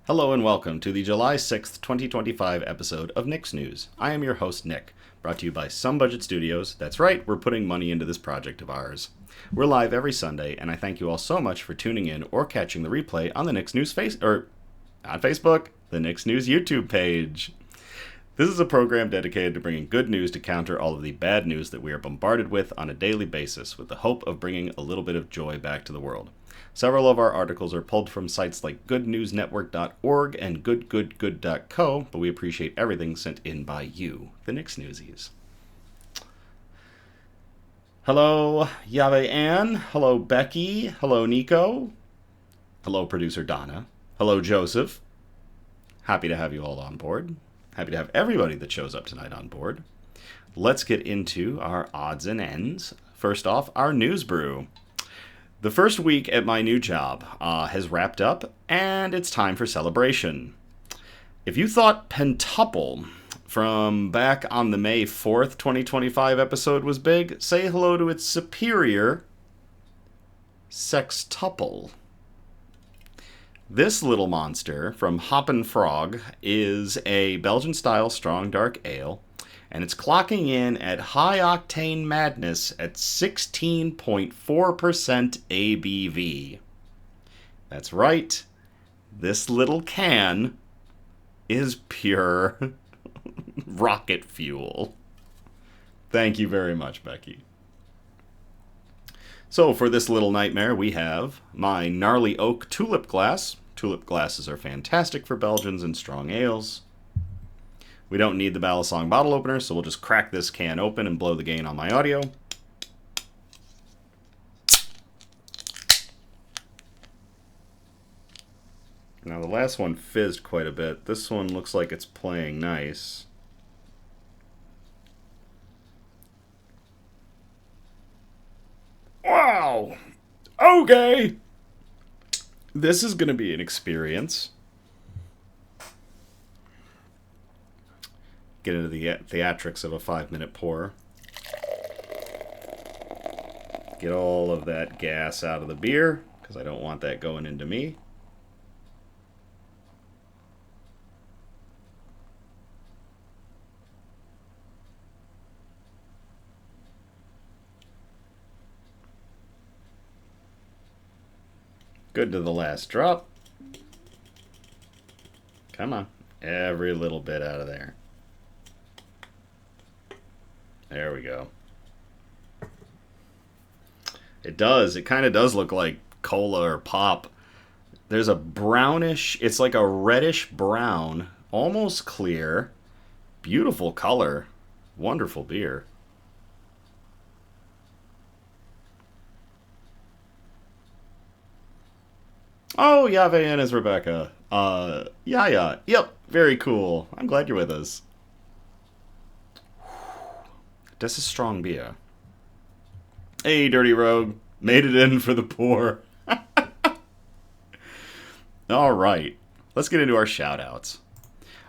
Hello and welcome to the July 6th, 2025 episode of Nick's News. I am your host, Nick, brought to you by Some Budget Studios. That's right, we're putting money into this project of ours. We're live every Sunday, and I thank you all so much for tuning in or catching the replay on the Nick's News on Facebook, the Nick's News YouTube page. This is a program dedicated to bringing good news to counter all of the bad news that we are bombarded with on a daily basis, with the hope of bringing a little bit of joy back to the world. Several of our articles are pulled from sites like goodnewsnetwork.org and goodgoodgood.co, but we appreciate everything sent in by you, the Nick's Newsies. Hello, Yave Ann. Hello, Becky. Hello, Nico. Hello, producer Donna. Hello, Joseph. Happy to have you all on board. Happy to have everybody that shows up tonight on board. Let's get into our odds and ends. First off, our news brew. The first week at my new job has wrapped up, and it's time for celebration. If you thought Pentuple from back on the May 4th, 2025 episode was big, say hello to its superior, Sextuple. This little monster from Hoppin Frog is a Belgian-style strong dark ale, and it's clocking in at high-octane madness at 16.4% ABV. That's right. This little can is pure rocket fuel. Thank you very much, Becky. So for this little nightmare, we have my gnarly oak tulip glass. Tulip glasses are fantastic for Belgians and strong ales. We don't need the Balisong bottle opener, so we'll just crack this can open and blow the gain on my audio. Now the last one fizzed quite a bit. This one looks like it's playing nice. Wow! Okay! This is going to be an experience. Get into the theatrics of a 5-minute pour. Get all of that gas out of the beer, because I don't want that going into me. Good to the last drop. Come on. Every little bit out of there. There we go. It kind of does look like cola or pop. There's a brownish, it's like a reddish brown, almost clear, beautiful color, wonderful beer. Oh, yeah, Van is Rebecca. Yeah, yep, very cool. I'm glad you're with us. That's a strong beer. Hey, Dirty Rogue. Made it in for the poor. All right. Let's get into our shout-outs.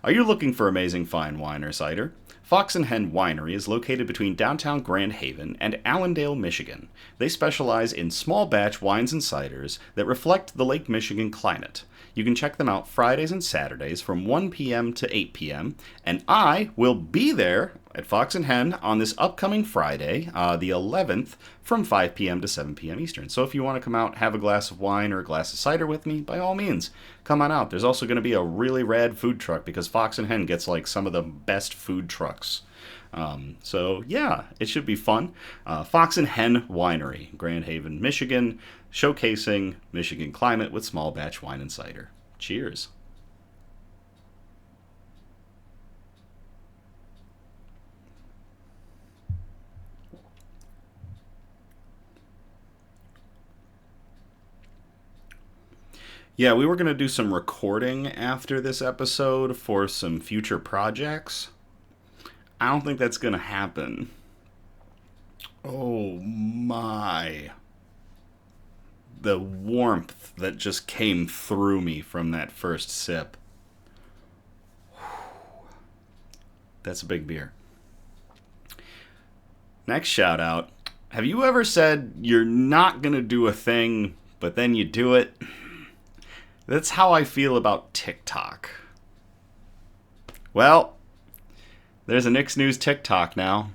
Are you looking for amazing fine wine or cider? Fox and Hen Winery is located between downtown Grand Haven and Allendale, Michigan. They specialize in small batch wines and ciders that reflect the Lake Michigan climate. You can check them out Fridays and Saturdays from 1 p.m. to 8 p.m. And I will be there at Fox and Hen on this upcoming Friday, the 11th, from 5 p.m. to 7 p.m. Eastern. So if you want to come out, have a glass of wine or a glass of cider with me, by all means, come on out. There's also going to be a really rad food truck because Fox and Hen gets like some of the best food trucks. So yeah, it should be fun. Fox and Hen Winery, Grand Haven, Michigan, showcasing Michigan climate with small batch wine and cider. Cheers. Yeah, we were going to do some recording after this episode for some future projects. I don't think that's going to happen. Oh my. The warmth that just came through me from that first sip. That's a big beer. Next shout out. Have you ever said you're not going to do a thing, but then you do it? That's how I feel about TikTok. Well, there's a Nick's News TikTok now.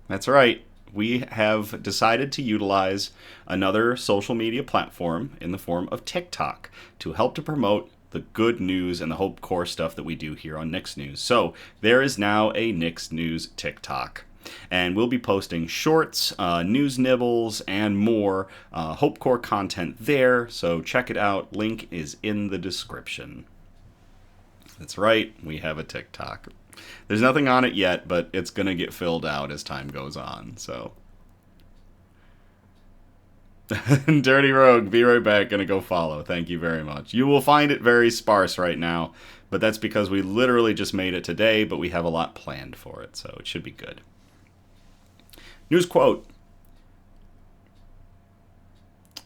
That's right. We have decided to utilize another social media platform in the form of TikTok to help to promote the good news and the Hope Core stuff that we do here on Nick's News. So there is now a Nick's News TikTok. And we'll be posting shorts, news nibbles, and more Hope Core content there. So check it out. Link is in the description. That's right. We have a TikTok. There's nothing on it yet, but it's going to get filled out as time goes on, so. Dirty Rogue, be right back, gonna go follow. Thank you very much. You will find it very sparse right now, but that's because we literally just made it today, but we have a lot planned for it, so it should be good. News quote.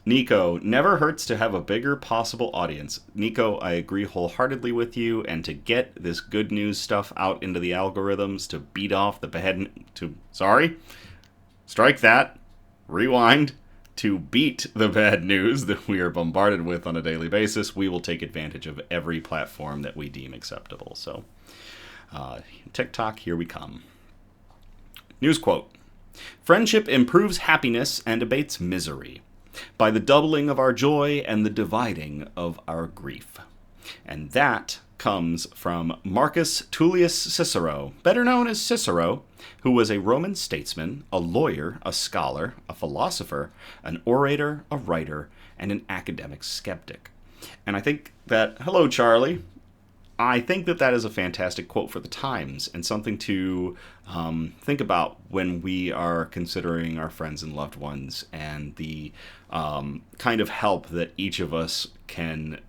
Nico, never hurts to have a bigger possible audience. Nico, I agree wholeheartedly with you, and to get this good news stuff out into the algorithms, to beat off the bad... Strike that. Rewind. To beat the bad news that we are bombarded with on a daily basis, we will take advantage of every platform that we deem acceptable. So, TikTok, here we come. News quote. Friendship improves happiness and abates misery by the doubling of our joy and the dividing of our grief. And that comes from Marcus Tullius Cicero, better known as Cicero, who was a Roman statesman, a lawyer, a scholar, a philosopher, an orator, a writer, and an academic skeptic. And I think that, hello Charlie, I think that that is a fantastic quote for the times and something to think about when we are considering our friends and loved ones and the kind of help that each of us can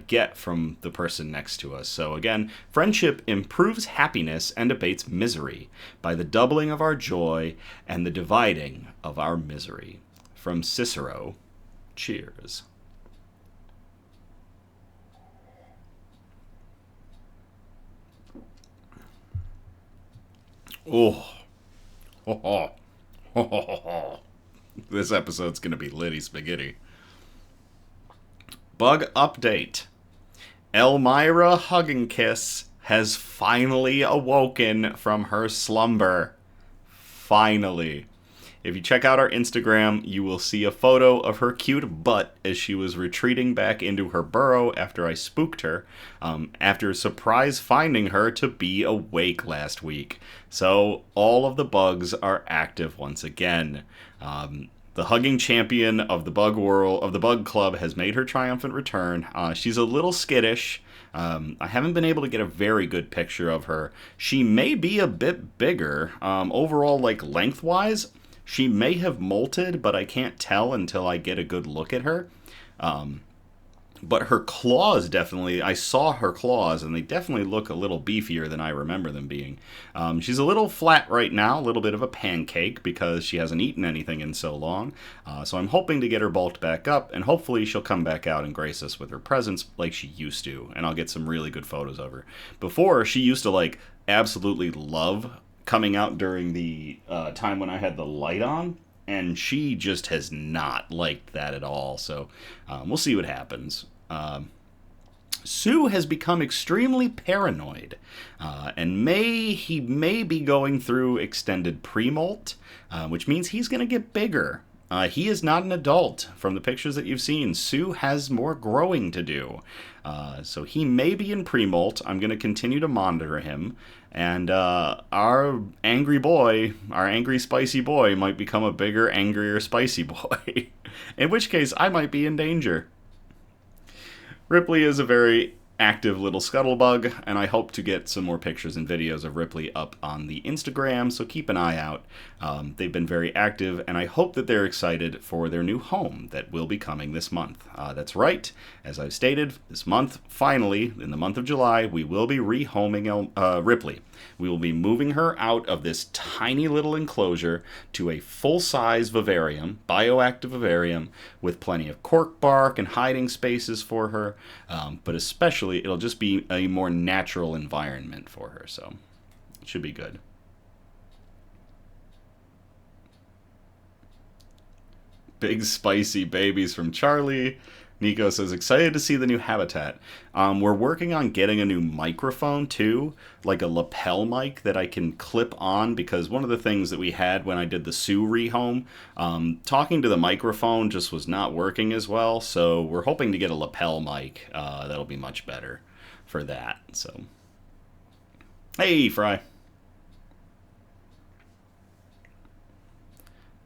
get from the person next to us. So again, friendship improves happiness and abates misery by the doubling of our joy and the dividing of our misery. From Cicero, cheers. Oh. This episode's going to be litty spaghetti. Bug update. Elmira Hugging Kiss has finally awoken from her slumber. Finally. If you check out our Instagram, you will see a photo of her cute butt as she was retreating back into her burrow after I spooked her, after surprise finding her to be awake last week. So all of the bugs are active once again. The hugging champion of the bug world, of the bug club, has made her triumphant return. She's a little skittish. I haven't been able to get a very good picture of her. She may be a bit bigger. Overall, like lengthwise, she may have molted, but I can't tell until I get a good look at her. But her claws definitely, I saw her claws, and they definitely look a little beefier than I remember them being. She's a little flat right now, a little bit of a pancake, because she hasn't eaten anything in so long. So I'm hoping to get her bulked back up, and hopefully she'll come back out and grace us with her presence like she used to, and I'll get some really good photos of her. Before, she used to, like, absolutely love coming out during the time when I had the light on, and she just has not liked that at all, so we'll see what happens. Sue has become extremely paranoid, and he may be going through extended pre-molt, which means he's going to get bigger. He is not an adult. From the pictures that you've seen, Sue has more growing to do. So he may be in pre-molt. I'm going to continue to monitor him. And our angry spicy boy might become a bigger, angrier, spicy boy. In which case, I might be in danger. Ripley is a very active little scuttlebug, and I hope to get some more pictures and videos of Ripley up on the Instagram, so keep an eye out. They've been very active, and I hope that they're excited for their new home that will be coming this month. That's right, as I've stated, this month, finally, in the month of July, we will be rehoming Ripley. We will be moving her out of this tiny little enclosure to a full-size vivarium, bioactive vivarium, with plenty of cork bark and hiding spaces for her, but especially it'll just be a more natural environment for her, so it should be good. Big spicy babies from Charlie. Nico says, excited to see the new habitat. We're working on getting a new microphone too, like a lapel mic that I can clip on, because one of the things that we had when I did the Sioux rehome, talking to the microphone just was not working as well. So we're hoping to get a lapel mic that'll be much better for that. So, hey, Fry.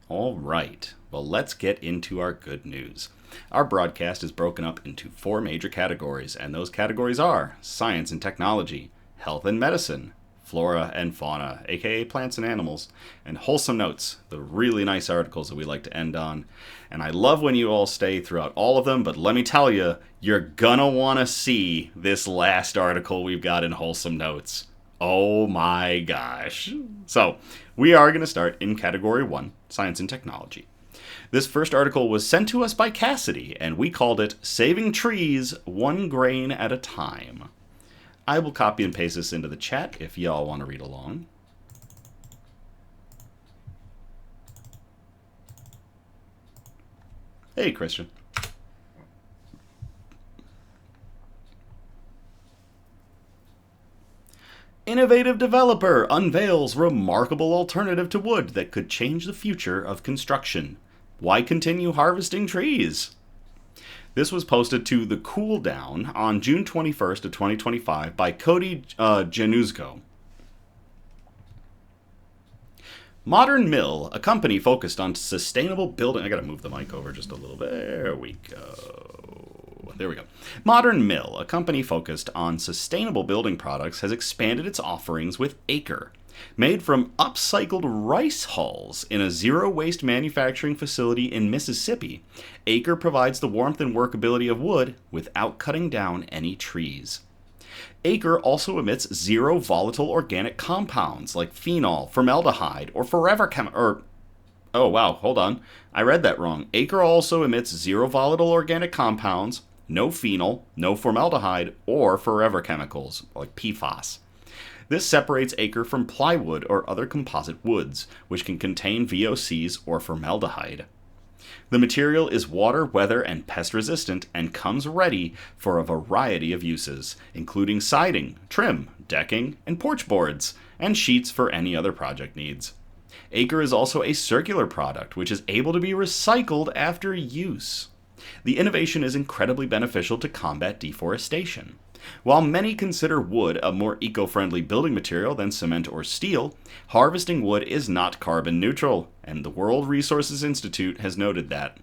All right. Well, let's get into our good news. Our broadcast is broken up into 4 major categories, and those categories are science and technology, health and medicine, flora and fauna, aka plants and animals, and wholesome notes, the really nice articles that we like to end on. And I love when you all stay throughout all of them, but let me tell you, you're gonna want to see this last article we've got in wholesome notes. Oh my gosh. So, we are going to start in category 1, science and technology. This first article was sent to us by Cassidy, and we called it Saving Trees One Grain at a Time. I will copy and paste this into the chat if y'all want to read along. Hey, Christian. Innovative developer unveils remarkable alternative to wood that could change the future of construction. Why continue harvesting trees? This was posted to The Cool Down on June 21st of 2025 by Cody Januzko. Modern Mill, a company focused on sustainable building... I gotta move the mic over just a little bit. There we go. There we go. Modern Mill, a company focused on sustainable building products, has expanded its offerings with Acre. Made from upcycled rice hulls in a zero-waste manufacturing facility in Mississippi, Acre provides the warmth and workability of wood without cutting down any trees. Acre also emits zero volatile organic compounds like phenol, formaldehyde, or oh wow, hold on. I read that wrong. Acre also emits zero volatile organic compounds, no phenol, no formaldehyde, or forever chemicals like PFAS. This separates Acre from plywood or other composite woods, which can contain VOCs or formaldehyde. The material is water, weather, and pest resistant and comes ready for a variety of uses, including siding, trim, decking, and porch boards, and sheets for any other project needs. Acre is also a circular product, which is able to be recycled after use. The innovation is incredibly beneficial to combat deforestation. While many consider wood a more eco-friendly building material than cement or steel, harvesting wood is not carbon neutral, and the World Resources Institute has noted that.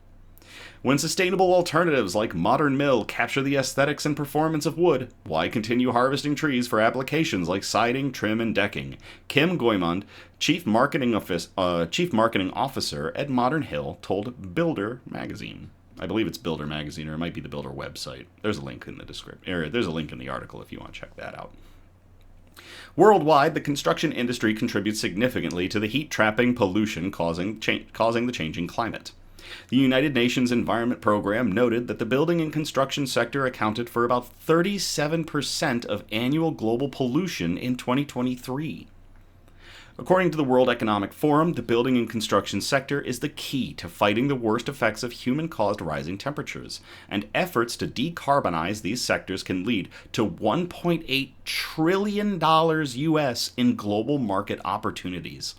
When sustainable alternatives like Modern Mill capture the aesthetics and performance of wood, why continue harvesting trees for applications like siding, trim, and decking? Kim Goymond, Chief Marketing Officer at Modern Hill, told Builder magazine. I believe it's Builder magazine, or it might be the Builder website. There's a link in the description. There's a link in the article if you want to check that out. Worldwide, the construction industry contributes significantly to the heat-trapping pollution causing the changing climate. The United Nations Environment Program noted that the building and construction sector accounted for about 37% of annual global pollution in 2023. According to the World Economic Forum, the building and construction sector is the key to fighting the worst effects of human-caused rising temperatures, and efforts to decarbonize these sectors can lead to $1.8 trillion US in global market opportunities.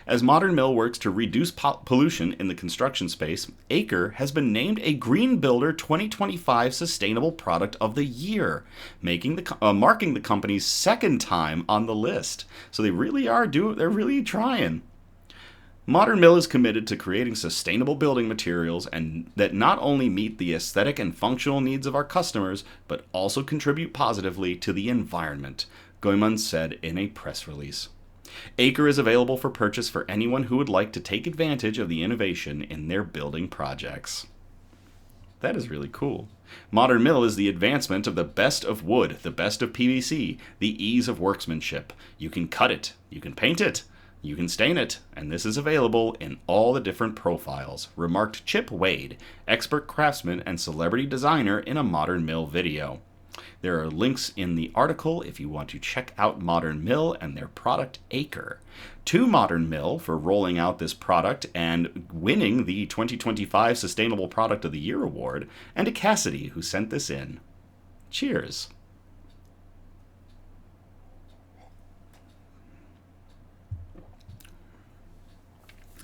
As Modern Mill works to reduce pollution in the construction space, Acre has been named a Green Builder 2025 Sustainable Product of the Year, marking the company's second time on the list. So they really they're really trying. Modern Mill is committed to creating sustainable building materials and that not only meet the aesthetic and functional needs of our customers, but also contribute positively to the environment, Goymond said in a press release. Acre is available for purchase for anyone who would like to take advantage of the innovation in their building projects. That is really cool. Modern Mill is the advancement of the best of wood, the best of PVC, the ease of workmanship. You can cut it, you can paint it, you can stain it, and this is available in all the different profiles, remarked Chip Wade, expert craftsman and celebrity designer in a Modern Mill video. There are links in the article if you want to check out Modern Mill and their product Acre. To Modern Mill for rolling out this product and winning the 2025 Sustainable Product of the Year award, and to Cassidy who sent this in. Cheers.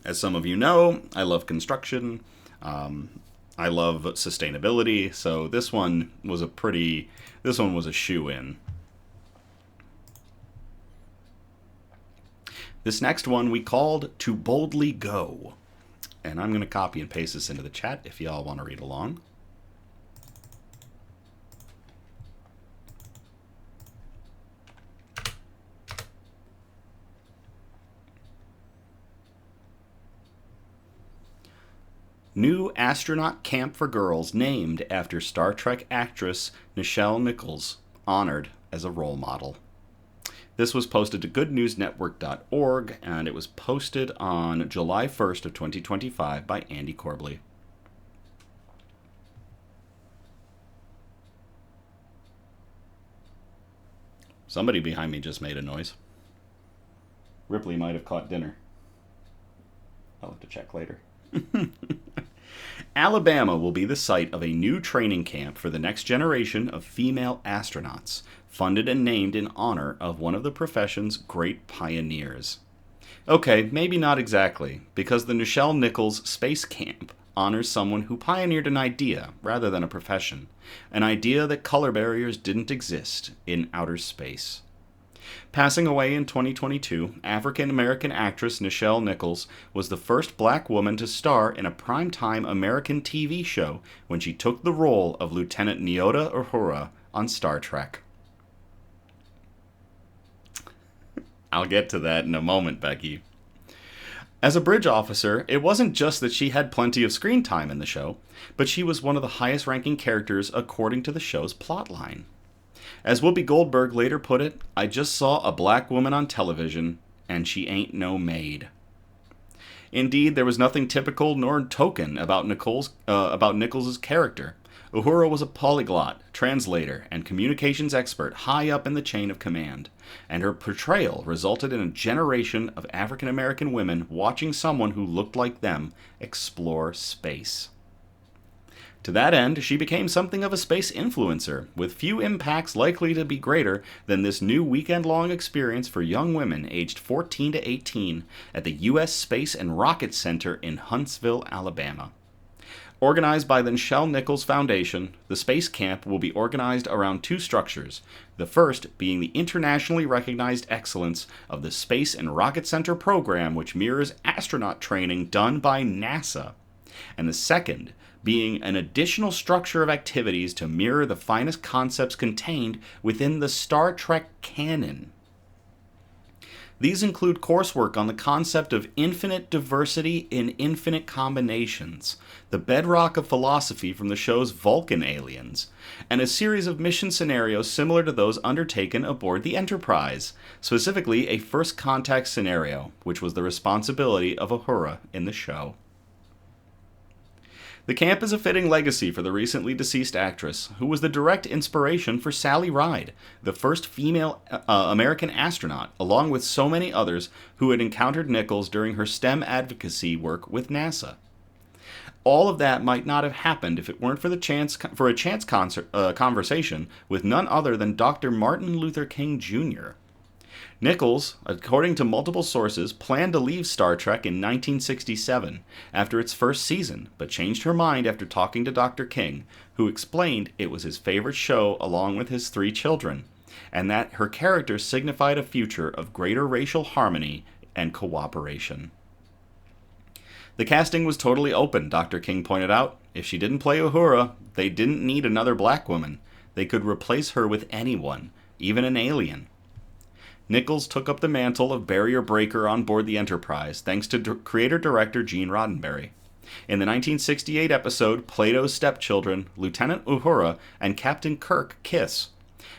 As some of you know, I love construction. I love sustainability, so this one was a shoe-in. This next one we called To Boldly Go. And I'm going to copy and paste this into the chat if y'all want to read along. New astronaut camp for girls named after Star Trek actress Nichelle Nichols, honored as a role model. This was posted to goodnewsnetwork.org, and it was posted on July 1st of 2025 by Andy Corbley. Somebody behind me just made a noise. Ripley might have caught dinner. I'll have to check later. Alabama will be the site of a new training camp for the next generation of female astronauts, funded and named in honor of one of the profession's great pioneers. Okay, maybe not exactly, because the Nichelle Nichols Space Camp honors someone who pioneered an idea rather than a profession, an idea that color barriers didn't exist in outer space. Passing away in 2022, African-American actress Nichelle Nichols was the first black woman to star in a primetime American TV show when she took the role of Lieutenant Nyota Uhura on Star Trek. I'll get to that in a moment, Becky. As a bridge officer, it wasn't just that she had plenty of screen time in the show, but she was one of the highest-ranking characters according to the show's plotline. As Whoopi Goldberg later put it, I just saw a black woman on television, and she ain't no maid. Indeed, there was nothing typical nor token about Nichols' character. Uhura was a polyglot, translator, and communications expert high up in the chain of command, and her portrayal resulted in a generation of African-American women watching someone who looked like them explore space. To that end, she became something of a space influencer, with few impacts likely to be greater than this new weekend-long experience for young women aged 14 to 18 at the U.S. Space and Rocket Center in Huntsville, Alabama. Organized by the Nichelle Nichols Foundation, the space camp will be organized around two structures, the first being the internationally recognized excellence of the Space and Rocket Center program, which mirrors astronaut training done by NASA, and the second being an additional structure of activities to mirror the finest concepts contained within the Star Trek canon. These include coursework on the concept of infinite diversity in infinite combinations, the bedrock of philosophy from the show's Vulcan aliens, and a series of mission scenarios similar to those undertaken aboard the Enterprise, specifically a first contact scenario, which was the responsibility of Uhura in the show. The camp is a fitting legacy for the recently deceased actress, who was the direct inspiration for Sally Ride, the first female American astronaut, along with so many others who had encountered Nichols during her STEM advocacy work with NASA. All of that might not have happened if it weren't for a chance conversation with none other than Dr. Martin Luther King Jr. Nichols, according to multiple sources, planned to leave Star Trek in 1967 after its first season, but changed her mind after talking to Dr. King, who explained it was his favorite show along with his 3 children, and that her character signified a future of greater racial harmony and cooperation. The casting was totally open, Dr. King pointed out. If she didn't play Uhura, they didn't need another black woman. They could replace her with anyone, even an alien. Nichols took up the mantle of barrier breaker on board the Enterprise, thanks to creator-director Gene Roddenberry. In the 1968 episode Plato's Stepchildren, Lieutenant Uhura and Captain Kirk kiss,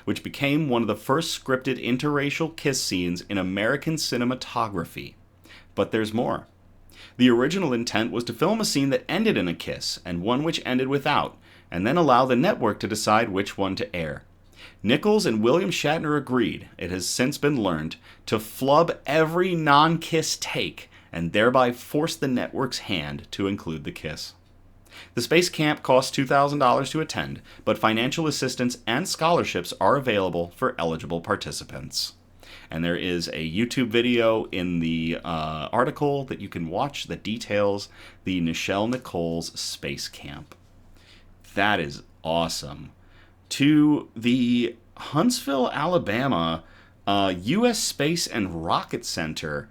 which became one of the first scripted interracial kiss scenes in American cinematography. But there's more. The original intent was to film a scene that ended in a kiss, and one which ended without, and then allow the network to decide which one to air. Nichols and William Shatner agreed, it has since been learned, to flub every non-kiss take and thereby force the network's hand to include the kiss. The space camp costs $2,000 to attend, but financial assistance and scholarships are available for eligible participants. And there is a YouTube video in the article that you can watch that details the Nichelle Nichols Space Camp. That is awesome. To the Huntsville, Alabama U.S. Space and Rocket Center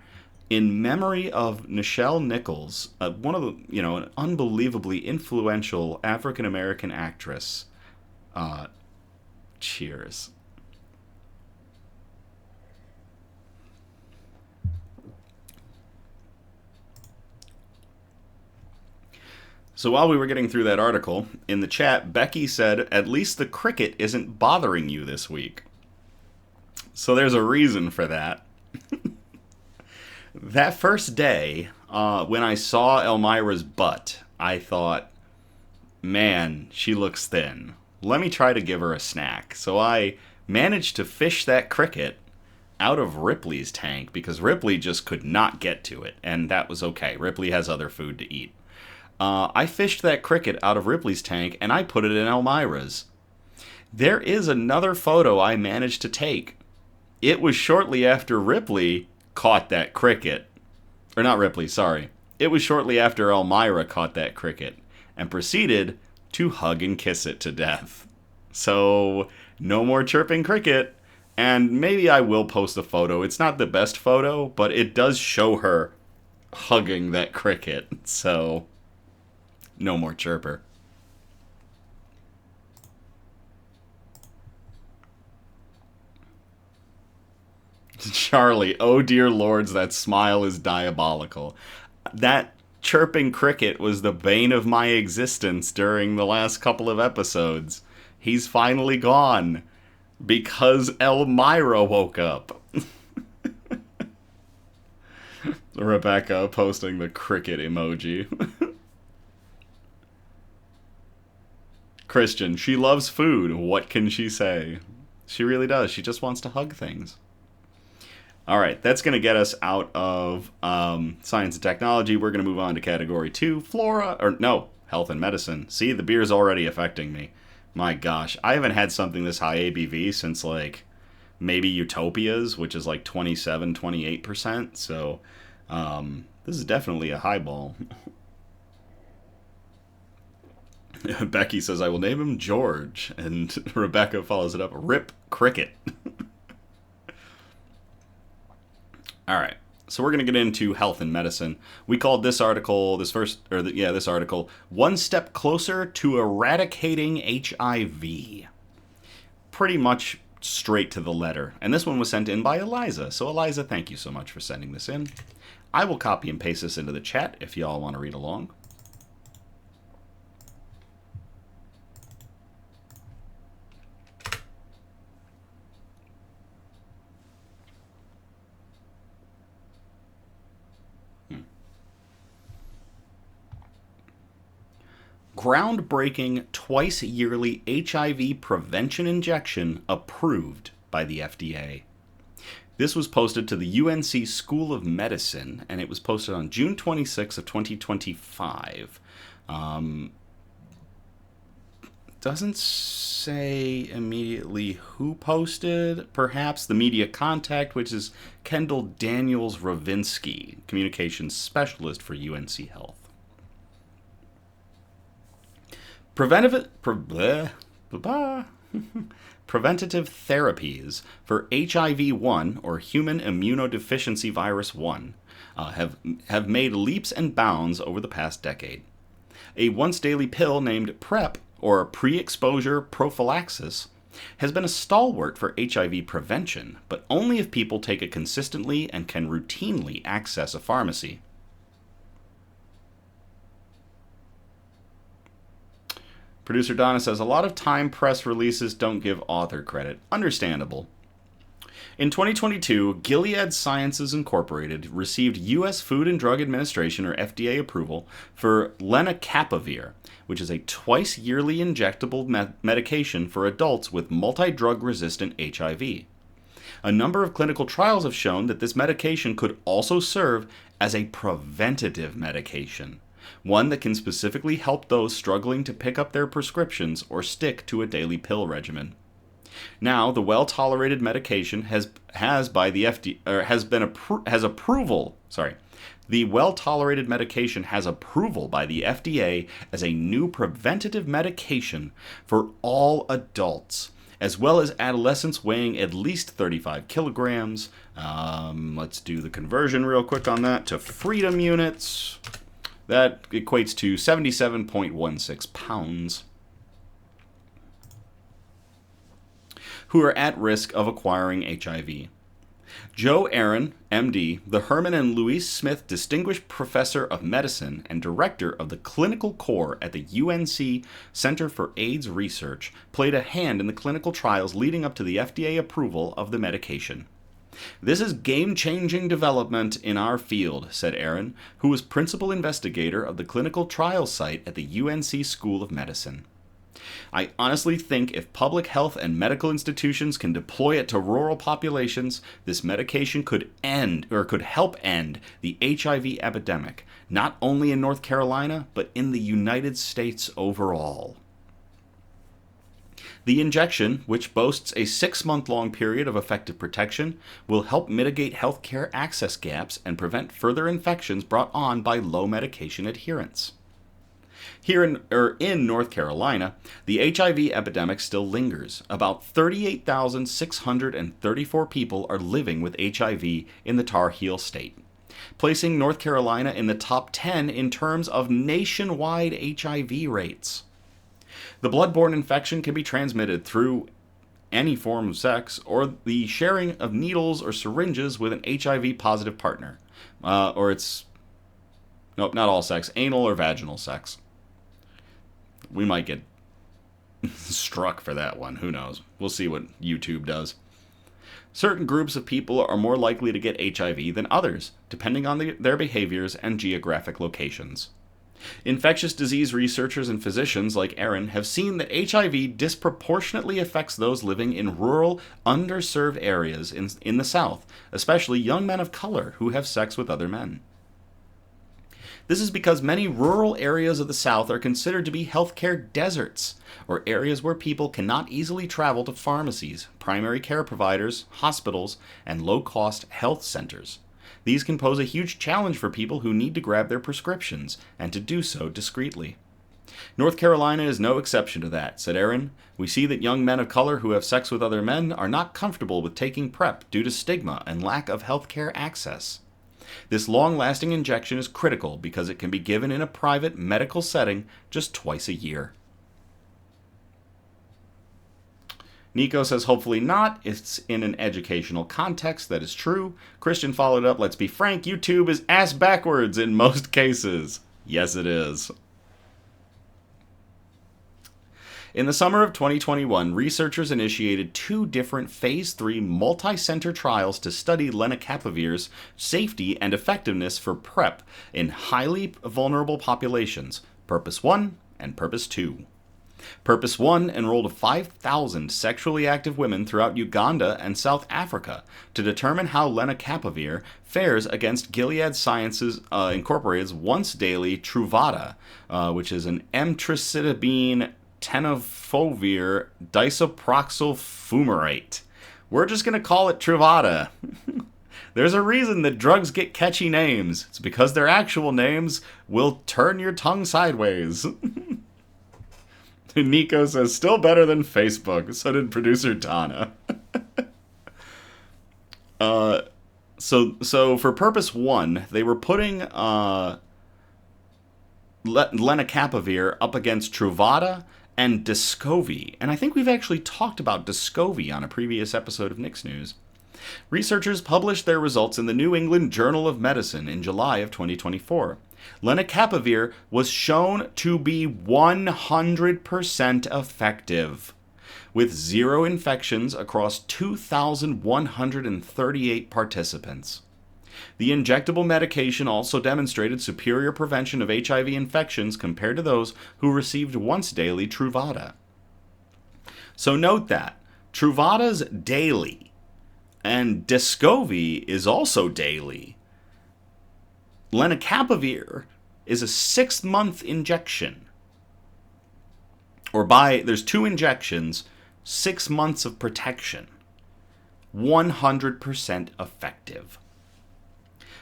in memory of Nichelle Nichols, one of the, an unbelievably influential African-American actress. Cheers. So while we were getting through that article, in the chat, Becky said, at least the cricket isn't bothering you this week. So there's a reason for that. That first day, when I saw Elmira's butt, I thought, man, she looks thin. Let me try to give her a snack. So I managed to fish that cricket out of Ripley's tank because Ripley just could not get to it, and that was okay. Ripley has other food to eat. I fished that cricket out of Ripley's tank, and I put it in Elmira's. There is another photo I managed to take. It was shortly after Ripley caught that cricket. Or not Ripley, sorry. It was shortly after Elmira caught that cricket and proceeded to hug and kiss it to death. So, no more chirping cricket. And maybe I will post a photo. It's not the best photo, but it does show her hugging that cricket. So, no more chirper. Charlie, oh dear lords, that smile is diabolical. That chirping cricket was the bane of my existence during the last couple of episodes. He's finally gone because Elmira woke up. Rebecca posting the cricket emoji. Christian, she loves food. What can she say? She really does. She just wants to hug things. All right, that's going to get us out of science and technology. We're going to move on to category 2, health and medicine. See, the beer's already affecting me. My gosh, I haven't had something this high ABV since, maybe Utopia's, which is 27, 28%. So, this is definitely a highball. Becky says, I will name him George. And Rebecca follows it up, Rip Cricket. All right, so we're going to get into health and medicine. We called this article, this article, One Step Closer to Eradicating HIV. Pretty much straight to the letter. And this one was sent in by Eliza. So Eliza, thank you so much for sending this in. I will copy and paste this into the chat if y'all want to read along. Groundbreaking twice-yearly HIV prevention injection approved by the FDA. This was posted to the UNC School of Medicine, and it was posted on June 26 of 2025. Doesn't say immediately who posted. Perhaps the media contact, which is Kendall Daniels-Ravinsky, communications specialist for UNC Health. Preventative therapies for HIV-1 or human immunodeficiency virus 1 have made leaps and bounds over the past decade. A once-daily pill named PrEP, or pre-exposure prophylaxis, has been a stalwart for HIV prevention, but only if people take it consistently and can routinely access a pharmacy. Producer Donna says, a lot of time press releases don't give author credit. Understandable. In 2022, Gilead Sciences Incorporated received U.S. Food and Drug Administration, or FDA, approval for lenacapavir, which is a twice-yearly injectable medication for adults with multi-drug-resistant HIV. A number of clinical trials have shown that this medication could also serve as a preventative medication, one that can specifically help those struggling to pick up their prescriptions or stick to a daily pill regimen. Now, the well-tolerated medication The well-tolerated medication has approval by the FDA as a new preventative medication for all adults, as well as adolescents weighing at least 35 kilograms. Let's do the conversion real quick on that to freedom units. That equates to 77.16 pounds. Who are at risk of acquiring HIV. Joe Aaron, MD, the Herman and Louise Smith Distinguished Professor of Medicine and Director of the Clinical Core at the UNC Center for AIDS Research, played a hand in the clinical trials leading up to the FDA approval of the medication. This is game-changing development in our field, said Aaron, who was principal investigator of the clinical trial site at the UNC School of Medicine. I honestly think if public health and medical institutions can deploy it to rural populations, this medication could help end the HIV epidemic, not only in North Carolina, but in the United States overall. The injection, which boasts a 6-month-long period of effective protection, will help mitigate healthcare access gaps and prevent further infections brought on by low medication adherence. Here in North Carolina, the HIV epidemic still lingers. About 38,634 people are living with HIV in the Tar Heel State, placing North Carolina in the top 10 in terms of nationwide HIV rates. The bloodborne infection can be transmitted through any form of sex or the sharing of needles or syringes with an HIV-positive partner. Not all sex, anal or vaginal sex. We might get struck for that one. Who knows? We'll see what YouTube does. Certain groups of people are more likely to get HIV than others, depending on their behaviors and geographic locations. Infectious disease researchers and physicians like Aaron have seen that HIV disproportionately affects those living in rural, underserved areas in the South, especially young men of color who have sex with other men. This is because many rural areas of the South are considered to be healthcare deserts, or areas where people cannot easily travel to pharmacies, primary care providers, hospitals, and low-cost health centers. These can pose a huge challenge for people who need to grab their prescriptions, and to do so discreetly. North Carolina is no exception to that, said Aaron. We see that young men of color who have sex with other men are not comfortable with taking PrEP due to stigma and lack of healthcare access. This long-lasting injection is critical because it can be given in a private medical setting just twice a year. Nico says, hopefully not. It's in an educational context. That is true. Christian followed up, let's be frank, YouTube is ass backwards in most cases. Yes, it is. In the summer of 2021, researchers initiated 2 different Phase 3 multi-center trials to study lenacapavir's safety and effectiveness for PrEP in highly vulnerable populations, Purpose 1 and Purpose 2. Purpose 1 enrolled 5,000 sexually active women throughout Uganda and South Africa to determine how lenacapavir fares against Gilead Sciences Incorporated's once-daily Truvada, which is an emtricitabine tenofovir disoproxyl fumarate. We're just going to call it Truvada. There's a reason that drugs get catchy names. It's because their actual names will turn your tongue sideways. Nico says, still better than Facebook. So did producer Donna. So for Purpose 1, they were putting lenacapavir up against Truvada and Descovy. And I think we've actually talked about Descovy on a previous episode of Nick's News. Researchers published their results in the New England Journal of Medicine in July of 2024. Lenacapavir was shown to be 100% effective. with 0 infections across 2,138 participants. The injectable medication also demonstrated superior prevention of HIV infections compared to those who received once-daily Truvada. So note that Truvada's daily, and Descovy is also daily. Lenacapavir is a 6-month injection. There's 2 injections, 6 months of protection. 100% effective.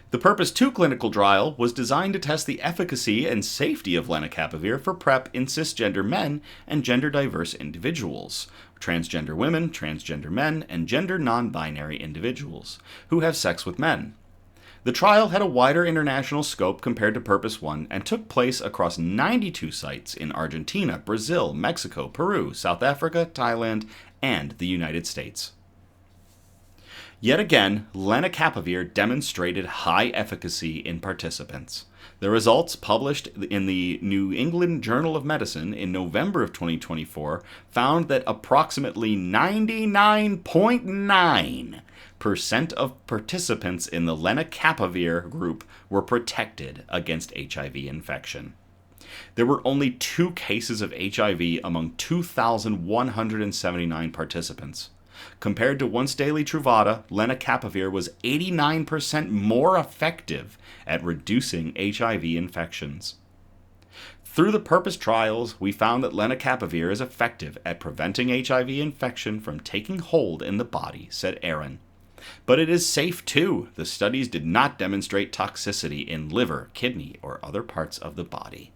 The Purpose 2 clinical trial was designed to test the efficacy and safety of lenacapavir for PrEP in cisgender men and gender-diverse individuals, transgender women, transgender men, and gender non-binary individuals who have sex with men. The trial had a wider international scope compared to Purpose 1 and took place across 92 sites in Argentina, Brazil, Mexico, Peru, South Africa, Thailand, and the United States. Yet again, lenacapavir demonstrated high efficacy in participants. The results, published in the New England Journal of Medicine in November of 2024, found that approximately 99.9% of participants in the lenacapavir group were protected against HIV infection. There were only 2 cases of HIV among 2,179 participants. Compared to once-daily Truvada, lenacapavir was 89% more effective at reducing HIV infections. Through the Purpose trials, we found that lenacapavir is effective at preventing HIV infection from taking hold in the body, said Aaron. But it is safe too. The studies did not demonstrate toxicity in liver, kidney, or other parts of the body.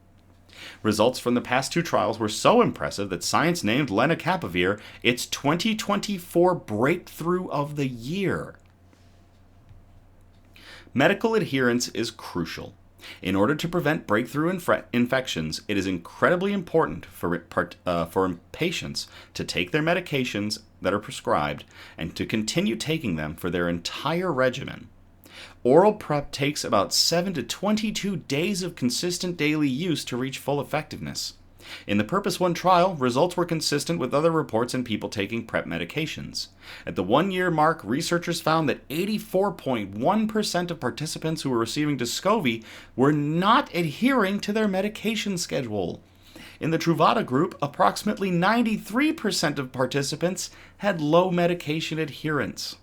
Results from the past 2 trials were so impressive that Science named lenacapavir its 2024 Breakthrough of the Year. Medical adherence is crucial. In order to prevent breakthrough infections, it is incredibly important for patients to take their medications that are prescribed and to continue taking them for their entire regimen. Oral PrEP takes about 7 to 22 days of consistent daily use to reach full effectiveness. In the Purpose 1 trial, results were consistent with other reports in people taking PrEP medications. At the 1-year mark, researchers found that 84.1% of participants who were receiving Descovy were not adhering to their medication schedule. In the Truvada group, approximately 93% of participants had low medication adherence.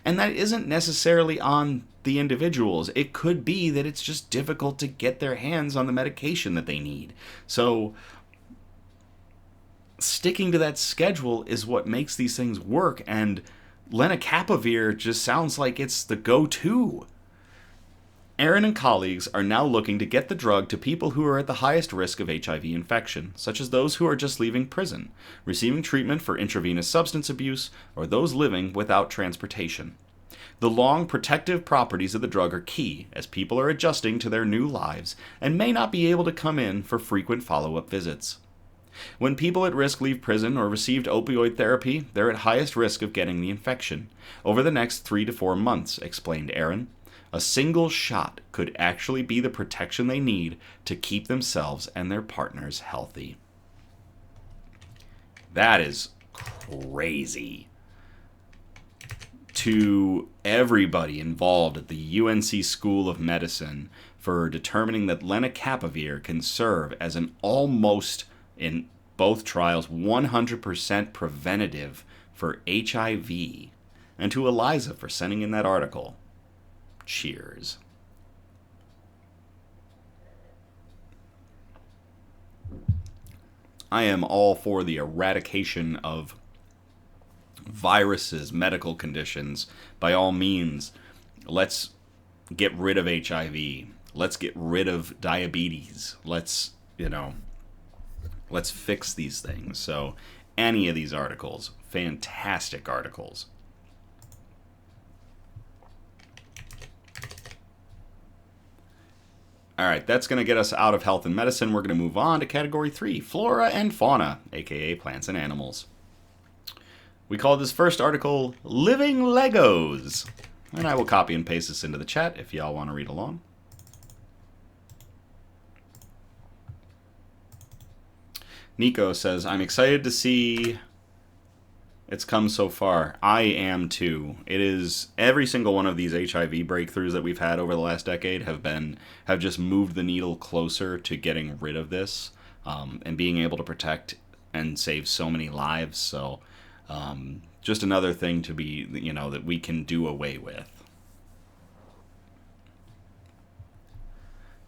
And that isn't necessarily on the individuals. It could be that it's just difficult to get their hands on the medication that they need. So sticking to that schedule is what makes these things work, and lenacapavir just sounds like it's the go-to. Aaron and colleagues are now looking to get the drug to people who are at the highest risk of HIV infection, such as those who are just leaving prison, receiving treatment for intravenous substance abuse, or those living without transportation. The long protective properties of the drug are key, as people are adjusting to their new lives and may not be able to come in for frequent follow-up visits. When people at risk leave prison or received opioid therapy, they're at highest risk of getting the infection over the next 3 to 4 months, explained Aaron. A single shot could actually be the protection they need to keep themselves and their partners healthy. That is crazy. To everybody involved at the UNC School of Medicine for determining that lenacapavir can serve as an almost, in both trials, 100% preventative for HIV. And to Eliza for sending in that article. Cheers. I am all for the eradication of viruses, medical conditions. By all means, let's get rid of HIV. Let's get rid of diabetes. Let's fix these things. So, any of these articles, fantastic articles. All right, that's going to get us out of health and medicine. We're going to move on to category 3, flora and fauna, aka plants and animals. We call this first article Living Legos. And I will copy and paste this into the chat if y'all want to read along. Nico says, I'm excited to see It's come so far. I am too. It is every single one of these HIV breakthroughs that we've had over the last decade have just moved the needle closer to getting rid of this, and being able to protect and save so many lives. So, just another thing to be, that we can do away with.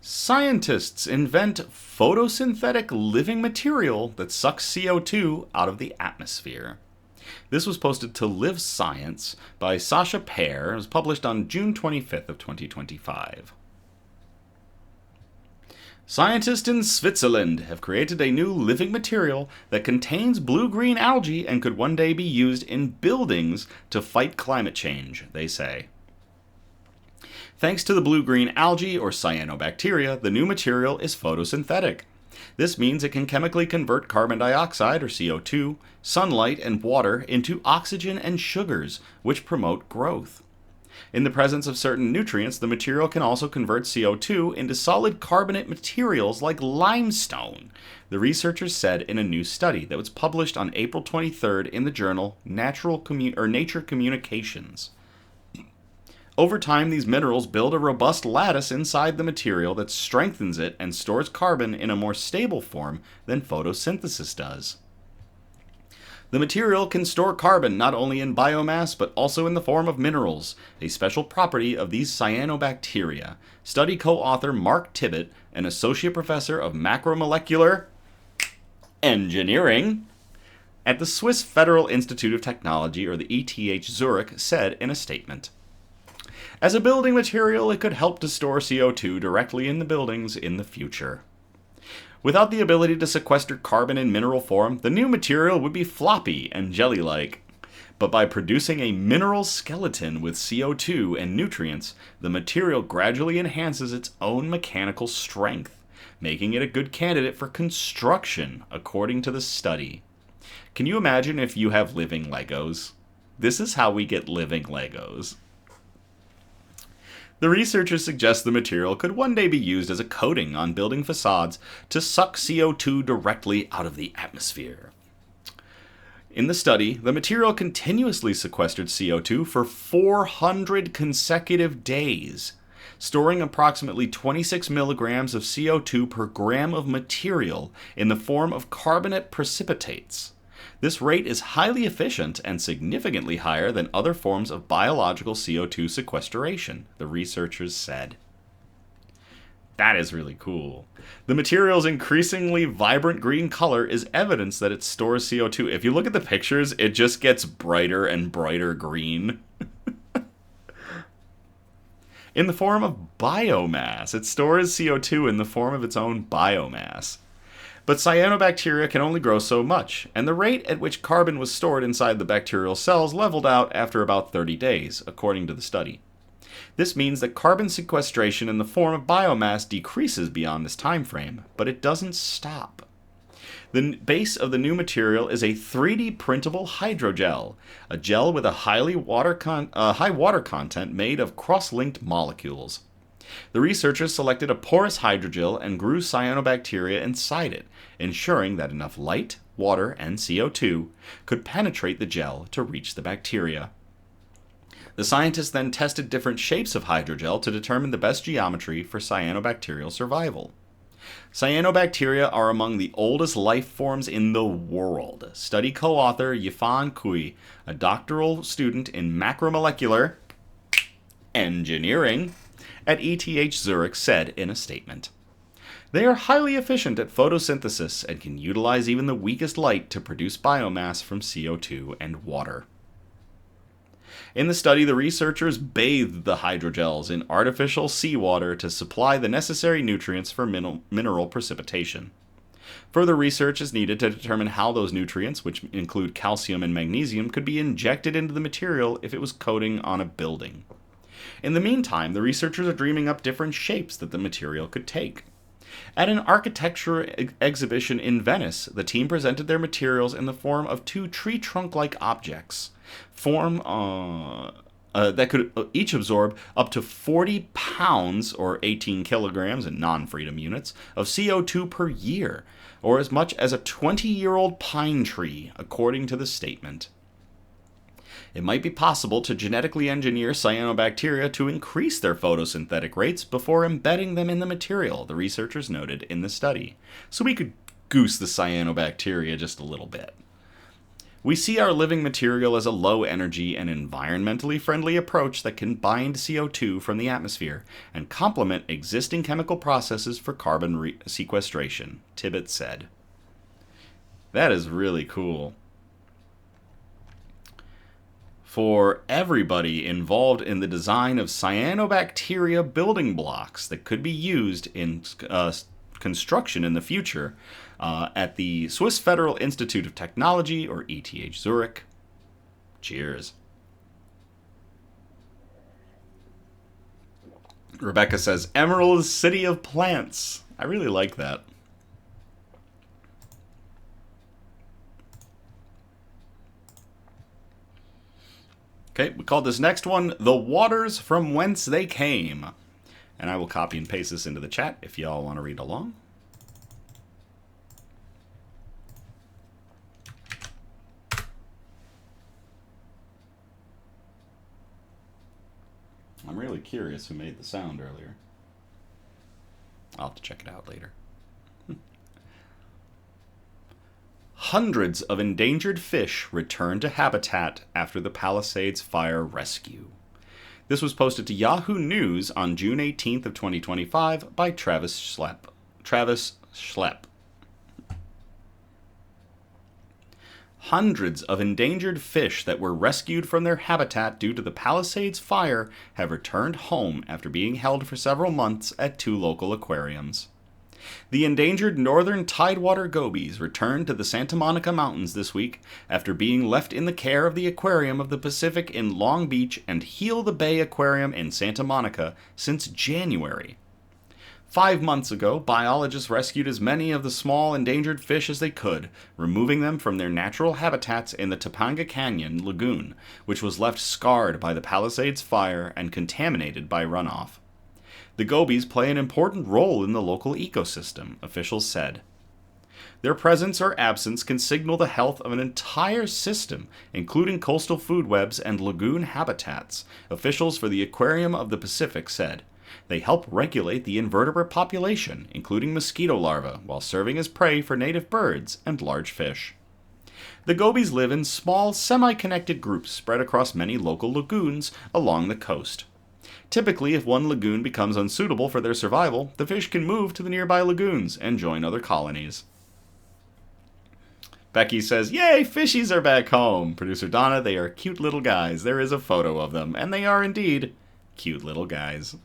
Scientists invent photosynthetic living material that sucks CO2 out of the atmosphere. This was posted to Live Science by Sasha Pear. It was published on June 25th of 2025. Scientists in Switzerland have created a new living material that contains blue-green algae and could one day be used in buildings to fight climate change, they say. Thanks to the blue-green algae, or cyanobacteria, the new material is photosynthetic. This means it can chemically convert carbon dioxide, or CO2, sunlight, and water into oxygen and sugars, which promote growth. In the presence of certain nutrients, the material can also convert CO2 into solid carbonate materials like limestone, the researchers said in a new study that was published on April 23rd in the journal Nature Communications. Over time, these minerals build a robust lattice inside the material that strengthens it and stores carbon in a more stable form than photosynthesis does. The material can store carbon not only in biomass but also in the form of minerals, a special property of these cyanobacteria. Study co-author Mark Tibbett, an associate professor of macromolecular engineering at the Swiss Federal Institute of Technology, or the ETH Zurich, said in a statement. As a building material, it could help to store CO2 directly in the buildings in the future. Without the ability to sequester carbon in mineral form, the new material would be floppy and jelly-like. But by producing a mineral skeleton with CO2 and nutrients, the material gradually enhances its own mechanical strength, making it a good candidate for construction, according to the study. Can you imagine if you have living Legos? This is how we get living Legos. The researchers suggest the material could one day be used as a coating on building facades to suck CO2 directly out of the atmosphere. In the study, the material continuously sequestered CO2 for 400 consecutive days, storing approximately 26 milligrams of CO2 per gram of material in the form of carbonate precipitates. This rate is highly efficient and significantly higher than other forms of biological CO2 sequestration, the researchers said. That is really cool. The material's increasingly vibrant green color is evidence that it stores CO2. If you look at the pictures, it just gets brighter and brighter green. In the form of biomass, it stores CO2 in the form of its own biomass. But cyanobacteria can only grow so much, and the rate at which carbon was stored inside the bacterial cells leveled out after about 30 days, according to the study. This means that carbon sequestration in the form of biomass decreases beyond this time frame, but it doesn't stop. The base of the new material is a 3D printable hydrogel, a gel with a high water content made of cross-linked molecules. The researchers selected a porous hydrogel and grew cyanobacteria inside it, ensuring that enough light, water, and CO2 could penetrate the gel to reach the bacteria. The scientists then tested different shapes of hydrogel to determine the best geometry for cyanobacterial survival. Cyanobacteria are among the oldest life forms in the world. Study co-author Yifan Cui, a doctoral student in macromolecular engineering at ETH Zurich, said in a statement. They are highly efficient at photosynthesis and can utilize even the weakest light to produce biomass from CO2 and water. In the study, the researchers bathed the hydrogels in artificial seawater to supply the necessary nutrients for mineral precipitation. Further research is needed to determine how those nutrients, which include calcium and magnesium, could be injected into the material if it was coating on a building. In the meantime, the researchers are dreaming up different shapes that the material could take. At an architecture exhibition in Venice, the team presented their materials in the form of two tree trunk-like objects, that could each absorb up to 40 pounds, or 18 kilograms in non-freedom units, of CO2 per year, or as much as a 20-year-old pine tree, according to the statement. It might be possible to genetically engineer cyanobacteria to increase their photosynthetic rates before embedding them in the material, the researchers noted in the study. So we could goose the cyanobacteria just a little bit. We see our living material as a low-energy and environmentally friendly approach that can bind CO2 from the atmosphere and complement existing chemical processes for carbon sequestration, Tibbet said. That is really cool. For everybody involved in the design of cyanobacteria building blocks that could be used in construction in the future at the Swiss Federal Institute of Technology, or ETH Zurich. Cheers. Rebecca says, Emerald City of Plants. I really like that. Okay, we call this next one The Waters from Whence They Came. And I will copy and paste this into the chat if y'all want to read along. I'm really curious who made the sound earlier. I'll have to check it out later. Hundreds of endangered fish return to habitat after the Palisades fire rescue. This was posted to Yahoo News on June 18th of 2025 by Travis Schlepp. Hundreds of endangered fish that were rescued from their habitat due to the Palisades fire have returned home after being held for several months at 2 local aquariums. The endangered northern tidewater gobies returned to the Santa Monica Mountains this week after being left in the care of the Aquarium of the Pacific in Long Beach and Heal the Bay Aquarium in Santa Monica since January. 5 months ago, biologists rescued as many of the small endangered fish as they could, removing them from their natural habitats in the Topanga Canyon Lagoon, which was left scarred by the Palisades fire and contaminated by runoff. The gobies play an important role in the local ecosystem, officials said. Their presence or absence can signal the health of an entire system, including coastal food webs and lagoon habitats, officials for the Aquarium of the Pacific said. They help regulate the invertebrate population, including mosquito larvae, while serving as prey for native birds and large fish. The gobies live in small, semi-connected groups spread across many local lagoons along the coast. Typically, if one lagoon becomes unsuitable for their survival, the fish can move to the nearby lagoons and join other colonies. Becky says, Yay, fishies are back home! Producer Donna, they are cute little guys. There is a photo of them, and they are indeed cute little guys.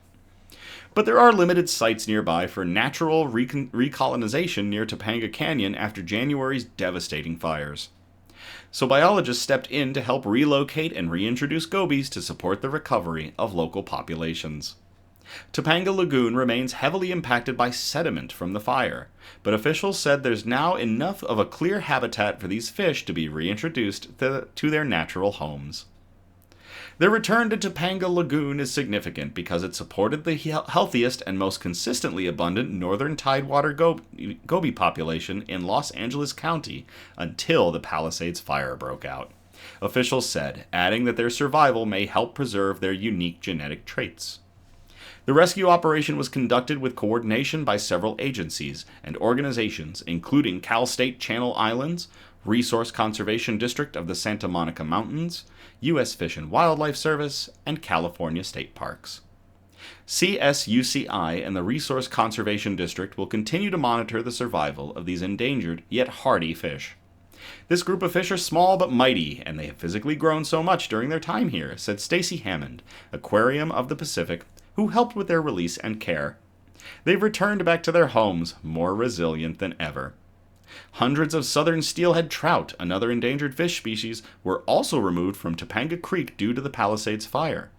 But there are limited sites nearby for natural recolonization near Topanga Canyon after January's devastating fires. So biologists stepped in to help relocate and reintroduce gobies to support the recovery of local populations. Topanga Lagoon remains heavily impacted by sediment from the fire, but officials said there's now enough of a clear habitat for these fish to be reintroduced to their natural homes. Their return to Topanga Lagoon is significant because it supported the healthiest and most consistently abundant northern tidewater goby population in Los Angeles County until the Palisades fire broke out, officials said, adding that their survival may help preserve their unique genetic traits. The rescue operation was conducted with coordination by several agencies and organizations, including Cal State Channel Islands, Resource Conservation District of the Santa Monica Mountains, U.S. Fish and Wildlife Service, and California State Parks. CSUCI and the Resource Conservation District will continue to monitor the survival of these endangered yet hardy fish. This group of fish are small but mighty, and they have physically grown so much during their time here, said Stacy Hammond, Aquarium of the Pacific, who helped with their release and care. They've returned back to their homes, more resilient than ever. Hundreds of southern steelhead trout, another endangered fish species, were also removed from Topanga Creek due to the Palisades fire.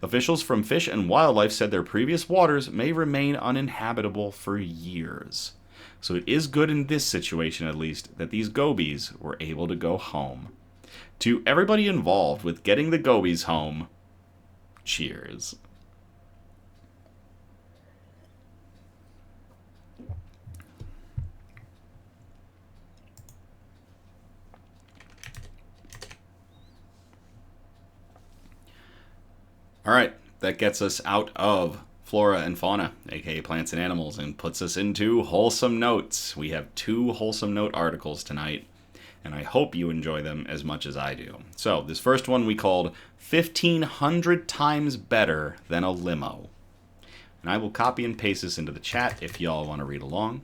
Officials from Fish and Wildlife said their previous waters may remain uninhabitable for years. So it is good in this situation, at least, that these gobies were able to go home. To everybody involved with getting the gobies home, cheers. All right, that gets us out of flora and fauna, aka plants and animals, and puts us into wholesome notes. We have 2 wholesome note articles tonight, and I hope you enjoy them as much as I do. So, this first one we called 1,500 times better than a limo. And I will copy and paste this into the chat if y'all want to read along.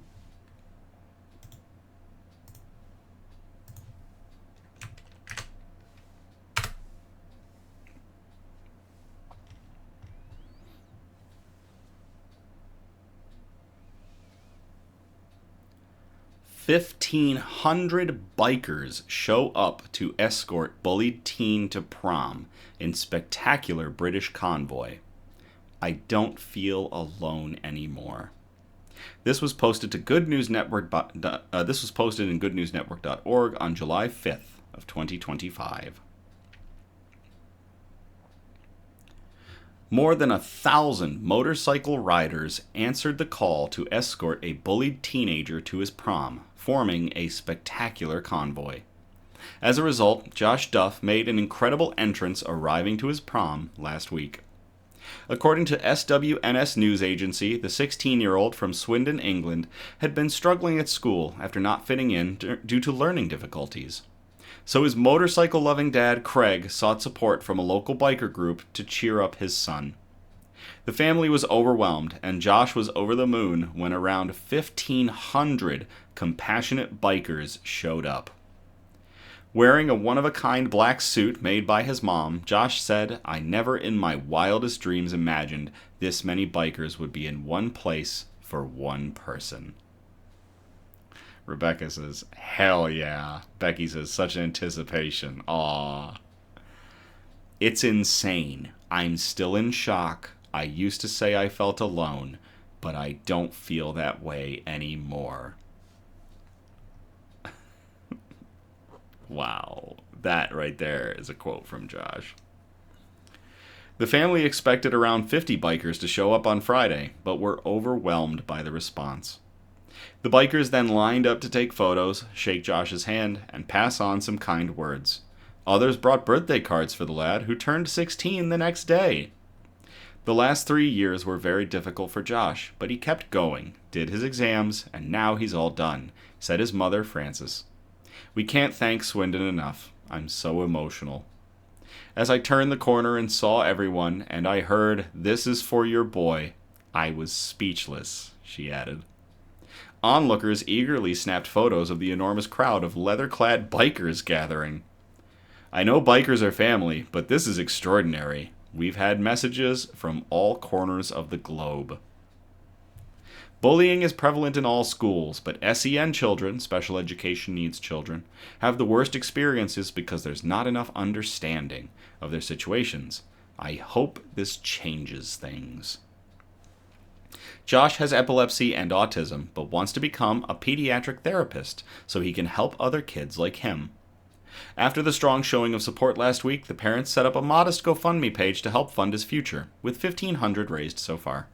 "1,500 bikers show up to escort bullied teen to prom in spectacular British convoy. I don't feel alone anymore." This was posted to Good News Network. This was posted in goodnewsnetwork.org on July 5th of 2025. More than 1,000 motorcycle riders answered the call to escort a bullied teenager to his prom, forming a spectacular convoy. As a result, Josh Duff made an incredible entrance arriving to his prom last week. According to SWNS News Agency, the 16-year-old from Swindon, England, had been struggling at school after not fitting in due to learning difficulties. So his motorcycle-loving dad, Craig, sought support from a local biker group to cheer up his son. The family was overwhelmed, and Josh was over the moon when around 1,500 compassionate bikers showed up. Wearing a one-of-a-kind black suit made by his mom, Josh said, "I never in my wildest dreams imagined this many bikers would be in one place for one person." Rebecca says, "Hell yeah." Becky says, "Such anticipation." Aww. "It's insane. I'm still in shock. I used to say I felt alone, but I don't feel that way anymore." Wow. That right there is a quote from Josh. The family expected around 50 bikers to show up on Friday, but were overwhelmed by the response. The bikers then lined up to take photos, shake Josh's hand, and pass on some kind words. Others brought birthday cards for the lad, who turned 16 the next day. The last 3 years were very difficult for Josh, but he kept going, did his exams, and now he's all done, said his mother, Frances. "We can't thank Swindon enough. I'm so emotional. As I turned the corner and saw everyone, and I heard, 'This is for your boy,' I was speechless," she added. Onlookers eagerly snapped photos of the enormous crowd of leather-clad bikers gathering. "I know bikers are family, but this is extraordinary. We've had messages from all corners of the globe." Bullying is prevalent in all schools, but SEN children, special education needs children, have the worst experiences because there's not enough understanding of their situations. I hope this changes things. Josh has epilepsy and autism, but wants to become a pediatric therapist so he can help other kids like him. After the strong showing of support last week, the parents set up a modest GoFundMe page to help fund his future, with $1,500 raised so far.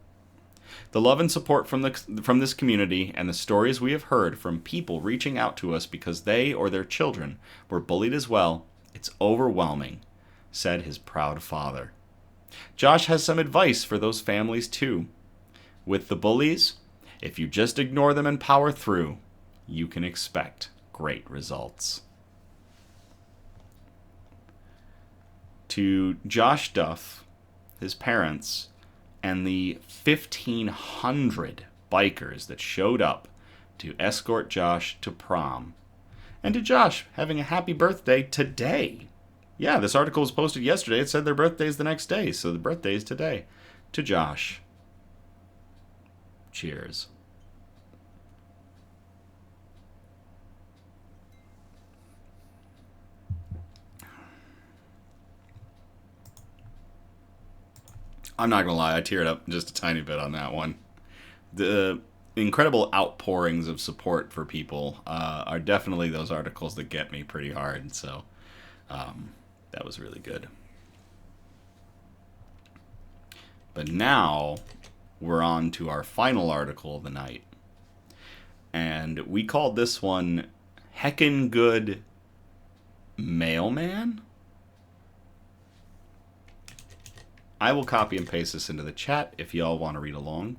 The love and support from this community and the stories we have heard from people reaching out to us because they or their children were bullied as well, it's overwhelming, said his proud father. Josh has some advice for those families too. With the bullies, if you just ignore them and power through, you can expect great results. To Josh Duff, his parents, and the 1,500 bikers that showed up to escort Josh to prom. And to Josh, having a happy birthday today. Yeah, this article was posted yesterday. It said their birthday's the next day, so the birthday's today. To Josh. Cheers. I'm not going to lie, I teared up just a tiny bit on that one. The incredible outpourings of support for people are definitely those articles that get me pretty hard, so that was really good. But now we're on to our final article of the night. And we called this one Heckin' Good Mailman? I will copy and paste this into the chat if y'all want to read along.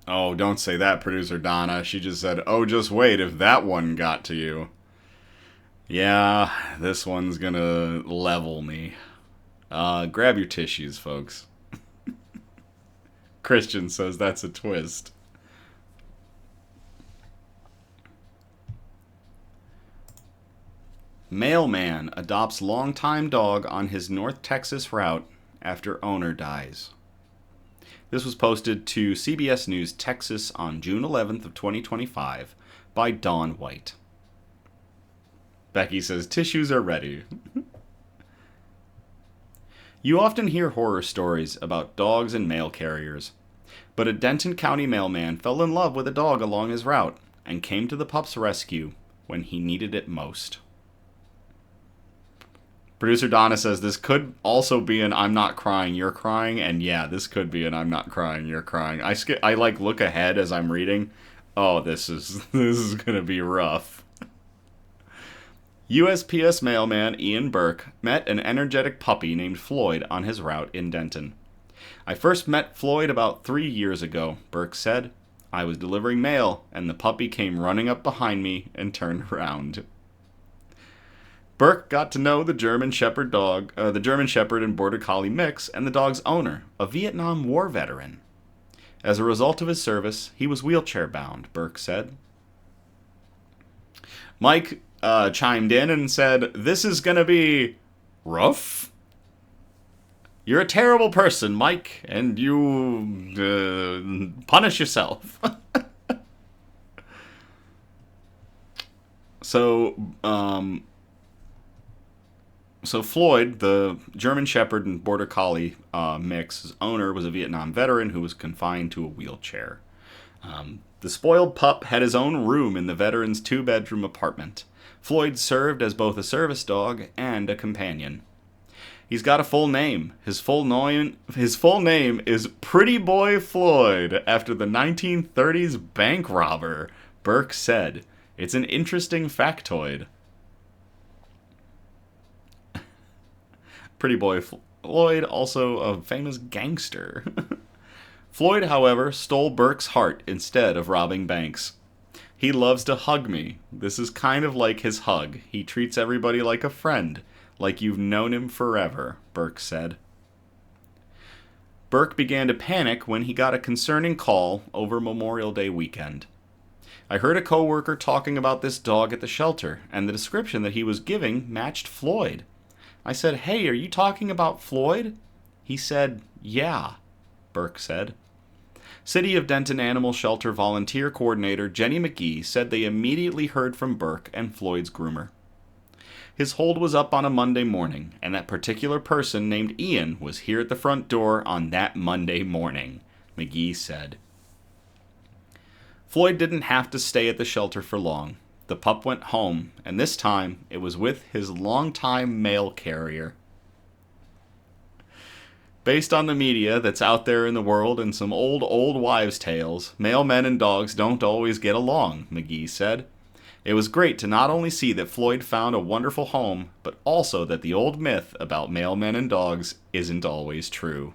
Oh, don't say that, producer Donna. She just said, oh, just wait if that one got to you. Yeah, this one's gonna level me. Grab your tissues, folks. Christian says that's a twist. Mailman adopts longtime dog on his North Texas route after owner dies. This was posted to CBS News Texas on June 11th of 2025 by Dawn White. Becky says, tissues are ready. You often hear horror stories about dogs and mail carriers, but a Denton County mailman fell in love with a dog along his route and came to the pup's rescue when he needed it most. Producer Donna says this could also be an I'm not crying, you're crying, and yeah, this could be an I'm not crying, you're crying. I like look ahead as I'm reading. Oh, this is gonna be rough. USPS mailman Ian Burke met an energetic puppy named Floyd on his route in Denton. I first met Floyd about 3 years ago, Burke said. I was delivering mail, and the puppy came running up behind me and turned around. Burke got to know the German Shepherd and Border Collie mix and the dog's owner, a Vietnam War veteran. As a result of his service, he was wheelchair-bound, Burke said. Mike chimed in and said, this is going to be rough. You're a terrible person, Mike, and you punish yourself. So Floyd, the German Shepherd and Border Collie mix's owner, was a Vietnam veteran who was confined to a wheelchair. The spoiled pup had his own room in the veteran's 2-bedroom apartment. Floyd served as both a service dog and a companion. He's got a full name. His full name is Pretty Boy Floyd, after the 1930s bank robber, Burke said. It's an interesting factoid. Pretty Boy Floyd, also a famous gangster. Floyd, however, stole Burke's heart instead of robbing banks. He loves to hug me. This is kind of like his hug. He treats everybody like a friend, like you've known him forever, Burke said. Burke began to panic when he got a concerning call over Memorial Day weekend. I heard a coworker talking about this dog at the shelter, and the description that he was giving matched Floyd. I said, hey, are you talking about Floyd? He said, yeah, Burke said. City of Denton Animal Shelter Volunteer Coordinator Jenny McGee said they immediately heard from Burke and Floyd's groomer. His hold was up on a Monday morning, and that particular person named Ian was here at the front door on that Monday morning, McGee said. Floyd didn't have to stay at the shelter for long. The pup went home, and this time it was with his longtime mail carrier. Based on the media that's out there in the world and some old wives' tales, mailmen and dogs don't always get along, McGee said. It was great to not only see that Floyd found a wonderful home, but also that the old myth about mailmen and dogs isn't always true.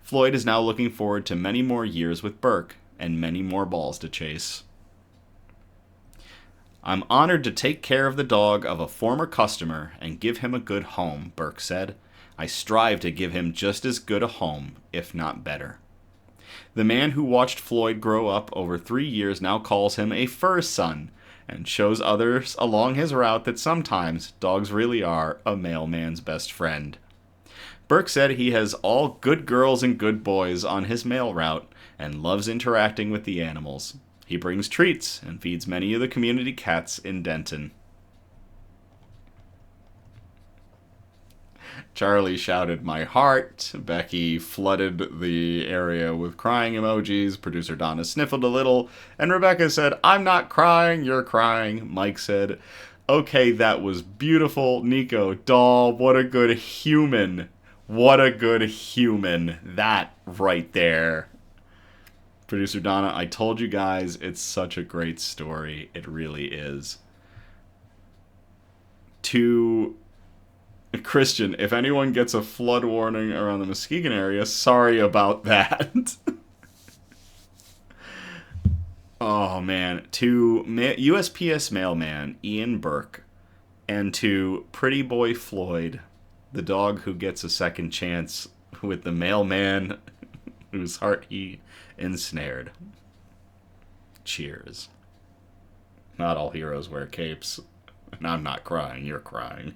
Floyd is now looking forward to many more years with Burke and many more balls to chase. I'm honored to take care of the dog of a former customer and give him a good home, Burke said. I strive to give him just as good a home, if not better. The man who watched Floyd grow up over 3 years now calls him a fur son and shows others along his route that sometimes dogs really are a mailman's best friend. Burke said he has all good girls and good boys on his mail route and loves interacting with the animals. He brings treats and feeds many of the community cats in Denton. Charlie shouted, my heart. Becky flooded the area with crying emojis. Producer Donna sniffled a little. And Rebecca said, I'm not crying, you're crying. Mike said, okay, that was beautiful. Nico, doll, what a good human. What a good human. That right there. Producer Donna, I told you guys, it's such a great story. It really is. To Christian, if anyone gets a flood warning around the Muskegon area, sorry about that. Oh, man. To USPS mailman Ian Burke, and to Pretty Boy Floyd, the dog who gets a second chance with the mailman whose heart he ensnared. Cheers. Not all heroes wear capes. And I'm not crying, you're crying.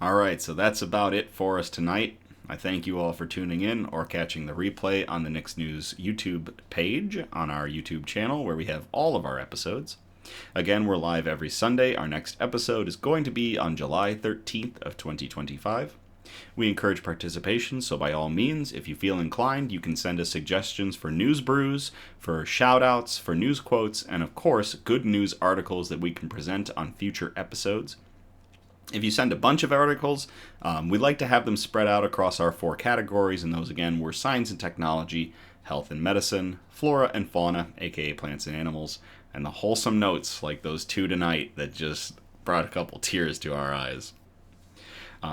Alright, so that's about it for us tonight. I thank you all for tuning in or catching the replay on the Nix News YouTube page on our YouTube channel where we have all of our episodes. Again, we're live every Sunday. Our next episode is going to be on July 13th of 2025. We encourage participation, so by all means, if you feel inclined, you can send us suggestions for news brews, for shout-outs, for news quotes, and of course, good news articles that we can present on future episodes. If you send a bunch of articles, we'd like to have them spread out across our 4 categories, and those again were science and technology, health and medicine, flora and fauna, aka plants and animals, and the wholesome notes like those 2 tonight that just brought a couple tears to our eyes.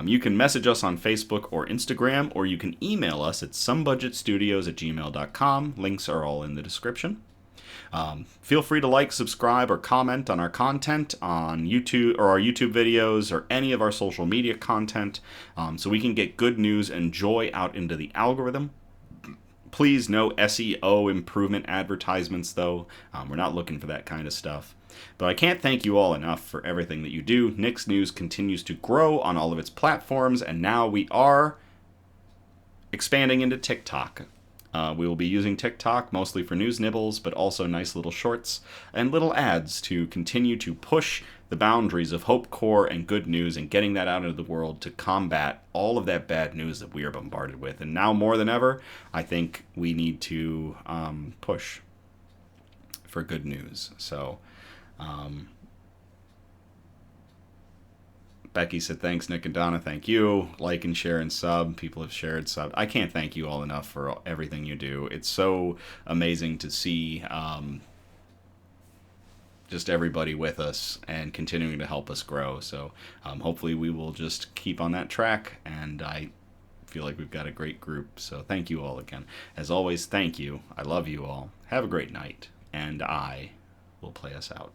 You can message us on Facebook or Instagram, or you can email us at somebudgetstudios@gmail.com. Links are all in the description. Feel free to like, subscribe, or comment on our content on YouTube or our YouTube videos or any of our social media content so we can get good news and joy out into the algorithm. Please, no SEO improvement advertisements, though. We're not looking for that kind of stuff. But I can't thank you all enough for everything that you do. Nix News continues to grow on all of its platforms, and now we are expanding into TikTok. We will be using TikTok mostly for news nibbles, but also nice little shorts and little ads to continue to push the boundaries of Hope Core and good news and getting that out into the world to combat all of that bad news that we are bombarded with. And now more than ever, I think we need to push for good news. So, Becky said, thanks, Nick and Donna. Thank you. Like and share and sub. People have shared, sub. I can't thank you all enough for everything you do. It's so amazing to see just everybody with us and continuing to help us grow. So hopefully we will just keep on that track. And I feel like we've got a great group. So thank you all again. As always, thank you. I love you all. Have a great night. And I will play us out.